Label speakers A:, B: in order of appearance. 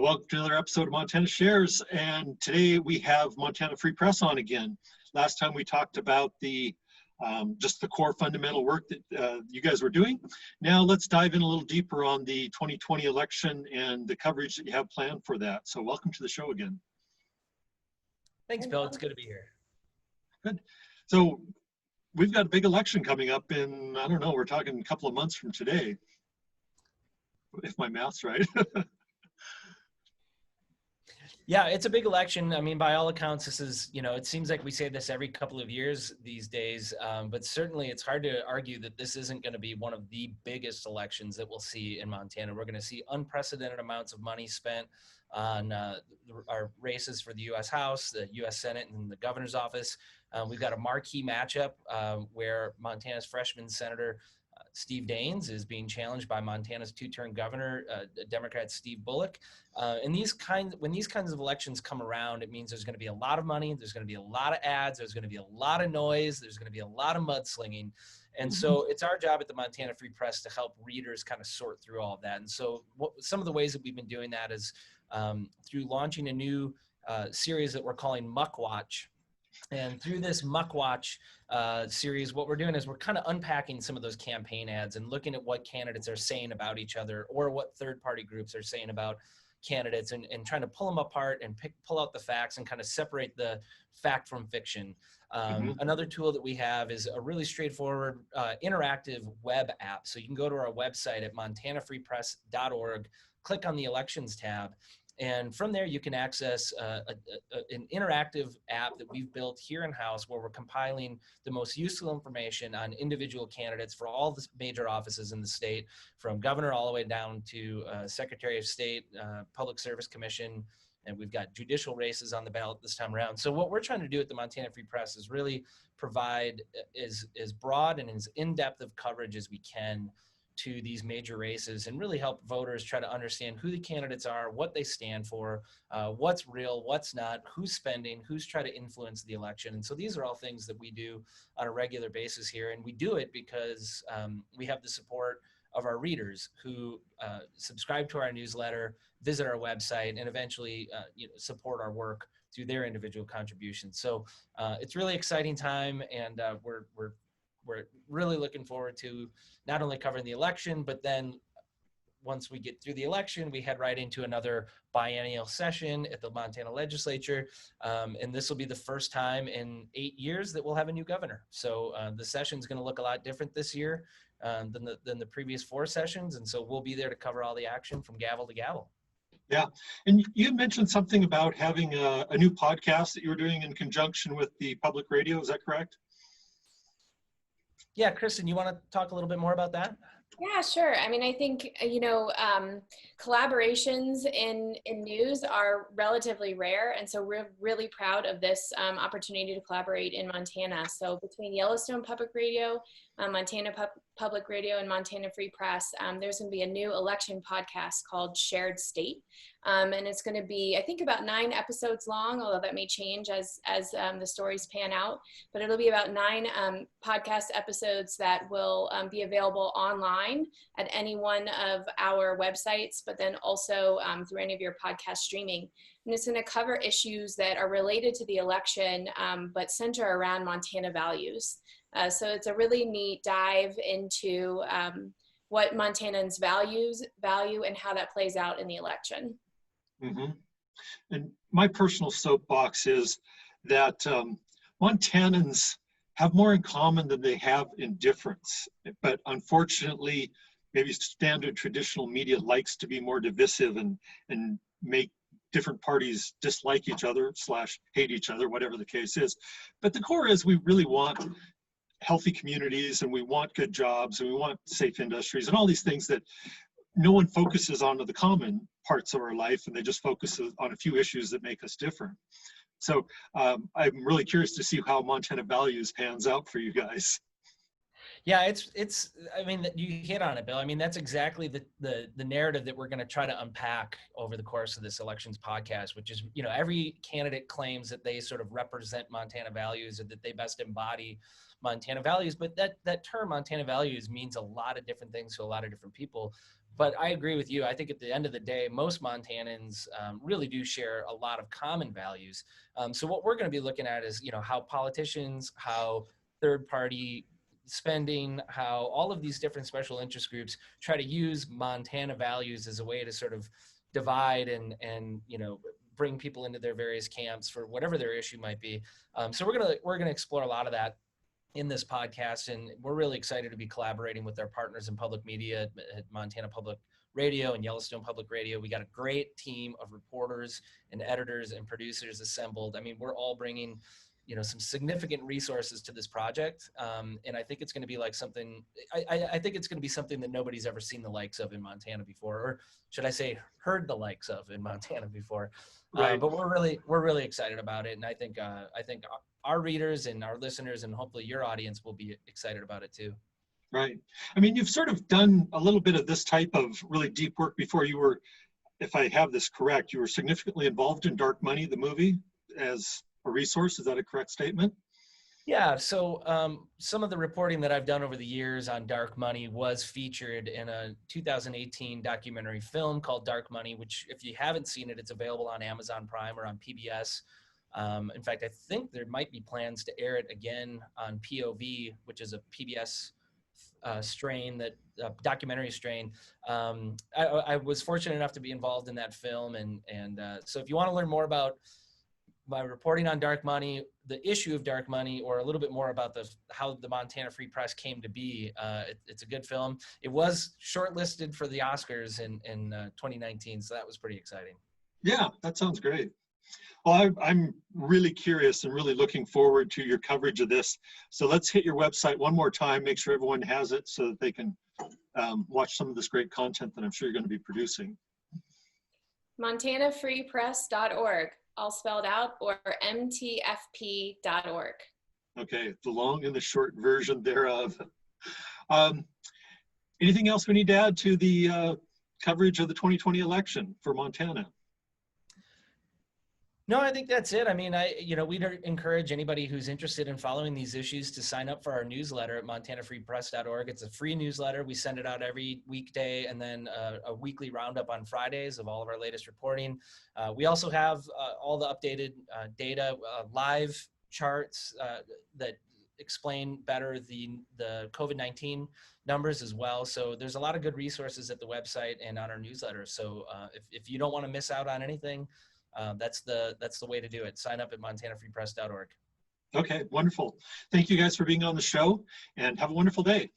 A: Welcome to another episode of Montana Shares, and today we have Montana Free Press on again. Last time we talked about just the core fundamental work that you guys were doing. Now let's dive in a little deeper on the 2020 election and the coverage that you have planned for that. So welcome to the show again.
B: Thanks, Bill. It's good to be here.
A: Good. So we've got a big election coming up in, I don't know, we're talking a couple of months from today, if my math's right.
B: Yeah, it's a big election. I mean, by all accounts, this is, it seems like we say this every couple of years these days, but certainly it's hard to argue that this isn't going to be one of the biggest elections that we'll see in Montana. We're going to see unprecedented amounts of money spent on our races for the U.S. House, the U.S. Senate, and the governor's office. We've got a marquee matchup where Montana's freshman senator, Steve Daines, is being challenged by Montana's two-term governor, Democrat Steve Bullock. And when these kinds of elections come around, it means there's going to be a lot of money, there's going to be a lot of ads, there's going to be a lot of noise, there's going to be a lot of mudslinging. And so it's our job at the Montana Free Press to help readers kind of sort through all of that. And so some of the ways that we've been doing that is through launching a new series that we're calling Muck Watch. And through this Muck Watch series, what we're doing is we're kind of unpacking some of those campaign ads and looking at what candidates are saying about each other or what third-party groups are saying about candidates and trying to pull them apart and pull out the facts and kind of separate the fact from fiction. Another tool that we have is a really straightforward interactive web app. So you can go to our website at montanafreepress.org, click on the elections tab, and from there, you can access an interactive app that we've built here in-house where we're compiling the most useful information on individual candidates for all the major offices in the state, from governor all the way down to Secretary of State, Public Service Commission, and we've got judicial races on the ballot this time around. So what we're trying to do at the Montana Free Press is really provide as broad and as in-depth of coverage as we can to these major races and really help voters try to understand who the candidates are, what they stand for, what's real, what's not, who's spending, who's trying to influence the election. And so these are all things that we do on a regular basis here. And we do it because we have the support of our readers who subscribe to our newsletter, visit our website, and eventually support our work through their individual contributions. So it's really exciting time, and we're really looking forward to not only covering the election, but then once we get through the election, we head right into another biennial session at the Montana legislature. And this will be the first time in 8 years that we'll have a new governor. So the session's going to look a lot different this year than the previous 4 sessions. And so we'll be there to cover all the action from gavel to gavel.
A: Yeah, and you mentioned something about having a new podcast that you were doing in conjunction with the public radio. Is that correct?
B: Yeah, Kristin, you want to talk a little bit more about that?
C: Yeah, sure. I mean, I think, collaborations in news are relatively rare. And so we're really proud of this opportunity to collaborate in Montana. So between Yellowstone Public Radio, Montana Public Radio, and Montana Free Press, there's going to be a new election podcast called Shared State. And it's going to be, I think, about 9 episodes long, although that may change as the stories pan out. But it'll be about 9 podcast episodes that will be available online at any one of our websites, but then also through any of your podcast streaming. And it's going to cover issues that are related to the election, but center around Montana values. So it's a really neat dive into what Montanans value and how that plays out in the election.
A: Mm-hmm. And my personal soapbox is that Montanans have more in common than they have in difference. But unfortunately, maybe standard traditional media likes to be more divisive and make different parties dislike each other / hate each other, whatever the case is. But the core is we really want healthy communities, and we want good jobs, and we want safe industries, and all these things that no one focuses on the common parts of our life, and they just focus on a few issues that make us different. So I'm really curious to see how Montana Values pans out for you guys.
B: Yeah, it's. I mean, you hit on it, Bill. I mean, that's exactly the narrative that we're going to try to unpack over the course of this elections podcast, which is, every candidate claims that they sort of represent Montana values or that they best embody Montana values, but that term Montana values means a lot of different things to a lot of different people. But I agree with you. I think at the end of the day, most Montanans really do share a lot of common values. So what we're going to be looking at is, how politicians, how third-party spending, how all of these different special interest groups try to use Montana values as a way to sort of divide and bring people into their various camps for whatever their issue might be. So we're gonna explore a lot of that in this podcast, and we're really excited to be collaborating with our partners in public media at Montana Public Radio and Yellowstone Public Radio. We got a great team of reporters and editors and producers assembled. I mean, we're all bringing some significant resources to this project, and I think it's going to be like something. I think it's going to be something that nobody's ever seen the likes of in Montana before, or should I say, heard the likes of in Montana before.
A: Right.
B: But we're really excited about it, and I think our readers and our listeners, and hopefully your audience, will be excited about it too.
A: Right. I mean, you've sort of done a little bit of this type of really deep work before. You were, if I have this correct, you were significantly involved in Dark Money, the movie, as a resource. Is that a correct statement?
B: Yeah, so some of the reporting that I've done over the years on Dark Money was featured in a 2018 documentary film called Dark Money, which, if you haven't seen it, it's available on Amazon Prime or on PBS. In fact, I think there might be plans to air it again on POV, which is a PBS documentary strain. I was fortunate enough to be involved in that film, and so if you want to learn more about my reporting on Dark Money, the issue of Dark Money, or a little bit more about how the Montana Free Press came to be, it's a good film. It was shortlisted for the Oscars in 2019, so that was pretty exciting.
A: Yeah, that sounds great. Well, I'm really curious and really looking forward to your coverage of this. So let's hit your website one more time, make sure everyone has it so that they can watch some of this great content that I'm sure you're going to be producing.
C: MontanaFreePress.org, all spelled out, or MTFP.org.
A: Okay, the long and the short version thereof. Anything else we need to add to the coverage of the 2020 election for Montana?
B: No, I think that's it. I mean, we'd encourage anybody who's interested in following these issues to sign up for our newsletter at MontanaFreePress.org. It's a free newsletter. We send it out every weekday, and then a weekly roundup on Fridays of all of our latest reporting. We also have all the updated data, live charts that explain better the COVID-19 numbers as well. So there's a lot of good resources at the website and on our newsletter. So if you don't want to miss out on anything, that's the way to do it. Sign up at MontanaFreePress.org.
A: Okay, wonderful. Thank you guys for being on the show, and have a wonderful day.